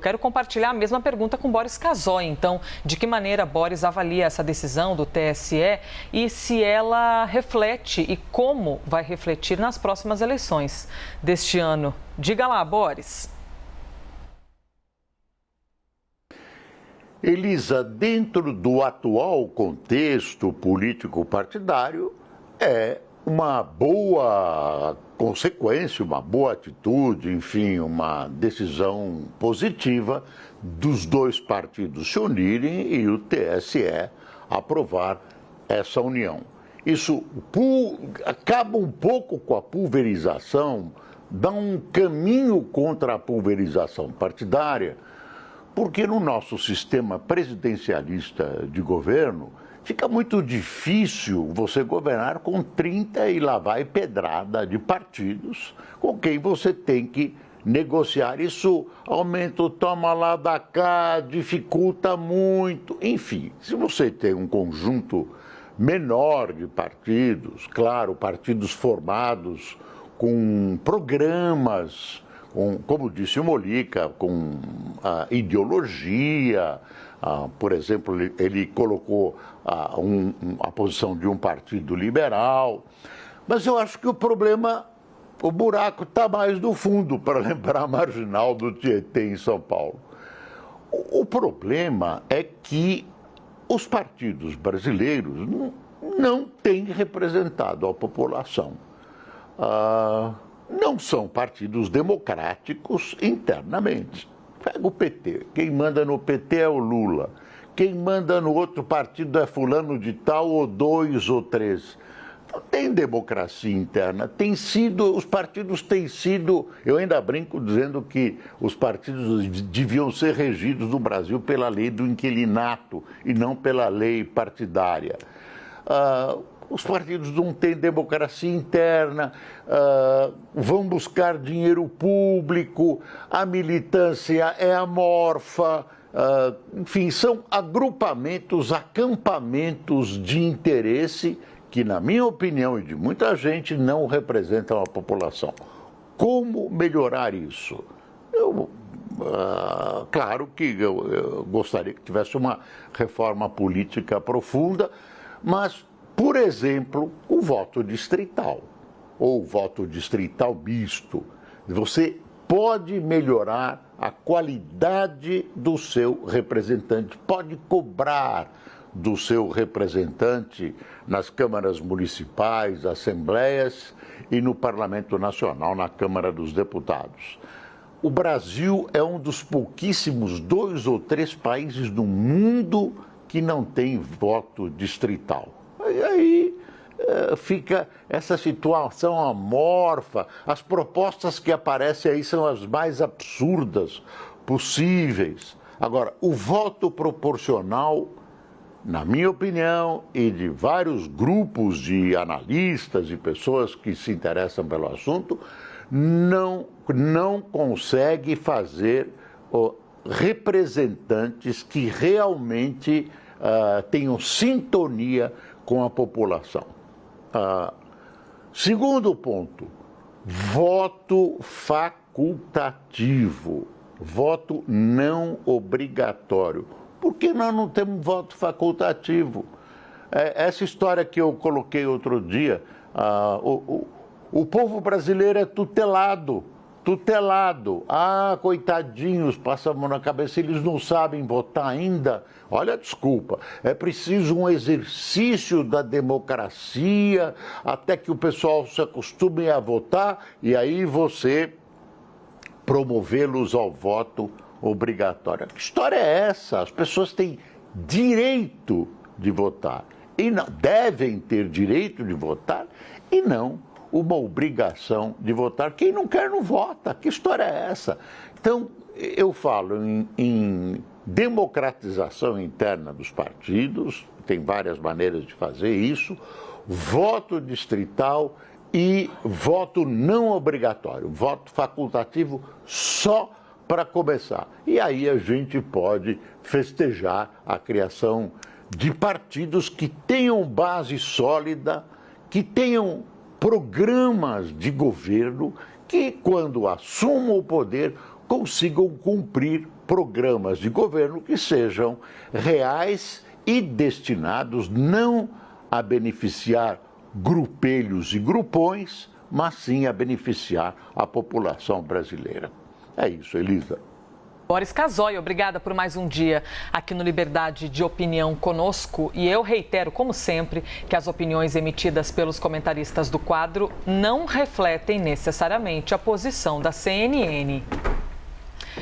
Quero compartilhar a mesma pergunta com Boris Casoy. Então, de que maneira Boris avalia essa decisão do TSE e se ela reflete e como vai refletir nas próximas eleições deste ano? Diga lá, Boris. Elisa, dentro do atual contexto político-partidário, é uma boa consequência, uma boa atitude, enfim, uma decisão positiva dos dois partidos se unirem e o TSE aprovar essa união. Isso acaba um pouco com a pulverização, dá um caminho contra a pulverização partidária, porque no nosso sistema presidencialista de governo, fica muito difícil você governar com 30 e lá vai pedrada de partidos com quem você tem que negociar. Isso aumenta o toma lá da cá, dificulta muito. Enfim, se você tem um conjunto menor de partidos, claro, partidos formados com programas, como disse o Molica, com ideologia. Por exemplo, ele colocou a posição de um partido liberal. Mas eu acho que o problema, o buraco está mais no fundo, para lembrar a marginal do Tietê em São Paulo. O problema é que os partidos brasileiros não têm representado a população. Não são partidos democráticos internamente. Pega o PT. Quem manda no PT é o Lula. Quem manda no outro partido é fulano de tal, ou 2 ou 3. Não tem democracia interna. Os partidos têm sido... Eu ainda brinco dizendo que os partidos deviam ser regidos no Brasil pela lei do inquilinato e não pela lei partidária. Os partidos não têm democracia interna, vão buscar dinheiro público, a militância é amorfa, enfim, são agrupamentos, acampamentos de interesse que, na minha opinião e de muita gente, não representam a população. Como melhorar isso? Claro que eu gostaria que tivesse uma reforma política profunda, mas... Por exemplo, o voto distrital, ou o voto distrital misto. Você pode melhorar a qualidade do seu representante, pode cobrar do seu representante nas câmaras municipais, assembleias e no Parlamento Nacional, na Câmara dos Deputados. O Brasil é um dos pouquíssimos 2 ou 3 países do mundo que não tem voto distrital. E aí fica essa situação amorfa. As propostas que aparecem aí são as mais absurdas possíveis. Agora, o voto proporcional, na minha opinião, e de vários grupos de analistas e pessoas que se interessam pelo assunto, não consegue fazer representantes que realmente tenham sintonia com a população. Segundo ponto, voto facultativo, voto não obrigatório. Por que nós não temos voto facultativo? Essa história que eu coloquei outro dia, o povo brasileiro é tutelado. Coitadinhos, passa a mão na cabeça, eles não sabem votar ainda. Olha, desculpa, é preciso um exercício da democracia até que o pessoal se acostume a votar e aí você promovê-los ao voto obrigatório. Que história é essa? As pessoas têm direito de votar e não devem ter direito de votar e não uma obrigação de votar. Quem não quer não vota. Que história é essa? Então, eu falo em democratização interna dos partidos, tem várias maneiras de fazer isso, voto distrital e voto não obrigatório, voto facultativo só para começar. E aí a gente pode festejar a criação de partidos que tenham base sólida, que tenham programas de governo que, quando assumam o poder, consigam cumprir programas de governo que sejam reais e destinados não a beneficiar grupelhos e grupões, mas sim a beneficiar a população brasileira. É isso, Elisa. Boris Casoy, obrigada por mais um dia aqui no Liberdade de Opinião conosco. E eu reitero, como sempre, que as opiniões emitidas pelos comentaristas do quadro não refletem necessariamente a posição da CNN.